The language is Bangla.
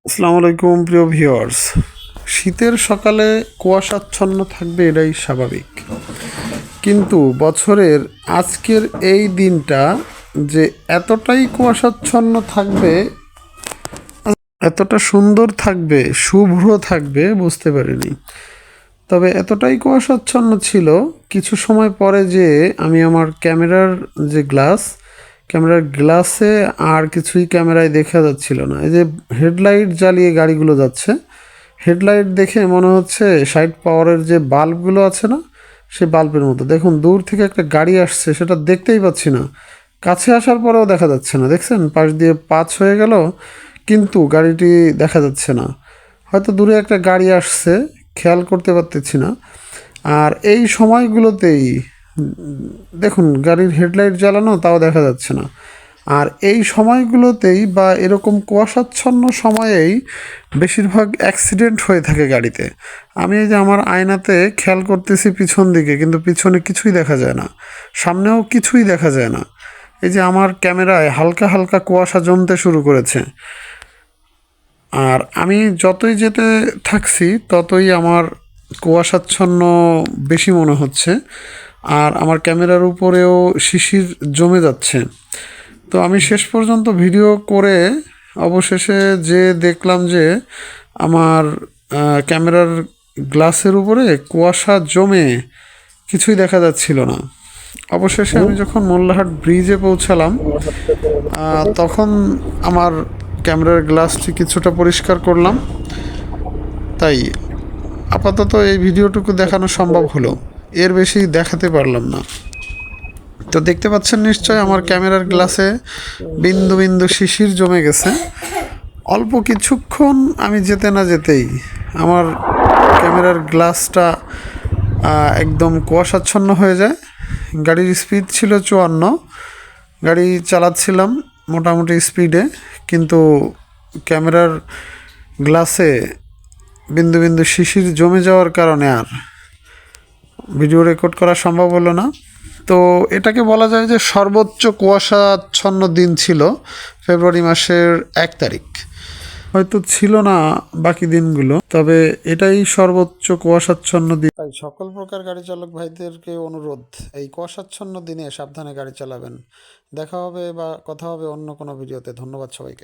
আসসালামু আলাইকুম প্রিয় ভিউয়ার্স। শীতের সকালে কুয়াশাচ্ছন্ন থাকবে, এটাই স্বাভাবিক। কিন্তু বছরের আজকের এই দিনটা যে এতটাই কুয়াশাচ্ছন্ন থাকবে, এতটা সুন্দর থাকবে, শুভ্র থাকবে বুঝতে পারিনি। তবে এতটাই কুয়াশাচ্ছন্ন ছিল, কিছু সময় পরে যে আমি আমার ক্যামেরার গ্লাসে আর কিছুই ক্যামেরায় দেখা যাচ্ছিল না। এই যে হেডলাইট জ্বালিয়ে গাড়িগুলো যাচ্ছে, হেডলাইট দেখে মনে হচ্ছে 60 পাওয়ারের যে বাল্বগুলো আছে না, সেই বাল্বের মতো। দেখুন, দূর থেকে একটা গাড়ি আসছে, সেটা দেখতেই পাচ্ছি না। কাছে আসার পরেও দেখা যাচ্ছে না। দেখছেন, পাশ দিয়ে পাঁচ হয়ে গেল, কিন্তু গাড়িটি দেখা যাচ্ছে না। হয়তো দূরে একটা গাড়ি আসছে, খেয়াল করতে পারতেছি না। আর এই সময়গুলোতেই দেখুন, গাড়ির হেডলাইট জ্বালানো, তাও দেখা যাচ্ছে না। আর এই সময়গুলোতেই বা এরকম কুয়াশাচ্ছন্ন সময়েই বেশিরভাগ অ্যাক্সিডেন্ট হয়ে থাকে গাড়িতে। আমি এই যে আমার আয়নাতে খেয়াল করতেছি পিছন দিকে, কিন্তু পিছনে কিছুই দেখা যায় না, সামনেও কিছুই দেখা যায় না। এই যে আমার ক্যামেরায় হালকা হালকা কুয়াশা জমতে শুরু করেছে। আর আমি যতই যেতে থাকছি ততই আমার কুয়াশাচ্ছন্ন বেশি মনে হচ্ছে। আর আমার ক্যামেরার উপরেও শিশির জমে যাচ্ছে। তো আমি শেষ পর্যন্ত ভিডিও করে অবশেষে যে দেখলাম যে আমার ক্যামেরার গ্লাসের উপরে কুয়াশা জমে কিছুই দেখা যাচ্ছিল না। অবশেষে আমি যখন মোল্লাহাট ব্রিজে পৌঁছালাম, তখন আমার ক্যামেরার গ্লাসটি কিছুটা পরিষ্কার করলাম। তাই আপাতত এই ভিডিওটুকু দেখানো সম্ভব হলো, এর বেশি দেখাতে পারলাম না। তো দেখতে পাচ্ছেন নিশ্চয় আমার ক্যামেরার গ্লাসে বিন্দু বিন্দু শিশির জমে গেছে। অল্প কিছুক্ষণ আমি যেতে না যেতেই আমার ক্যামেরার গ্লাসটা একদম কুয়াশাচ্ছন্ন হয়ে যায়। গাড়ির স্পিড ছিল 54, গাড়ি চালাচ্ছিলাম মোটামুটি স্পিডে, কিন্তু ক্যামেরার গ্লাসে বিন্দু বিন্দু শিশির জমে যাওয়ার কারণে আর ভিডিও রেকর্ড করা সম্ভব হলো না। তো এটাকে বলা যায় যে সর্বোচ্চ কুয়াশাচ্ছন্ন দিন ছিল ফেব্রুয়ারি মাসের 1 তারিখ। হয়তো ছিল না বাকি দিনগুলো, তবে এটাই সর্বোচ্চ কুয়াশাচ্ছন্ন দিন। তাই সকল প্রকার গাড়ি চালক ভাইদেরকে অনুরোধ, এই কুয়াশাচ্ছন্ন দিনে সাবধানে গাড়ি চালাবেন। দেখা হবে বা কথা হবে অন্য কোনো ভিডিওতে। ধন্যবাদ সবাইকে।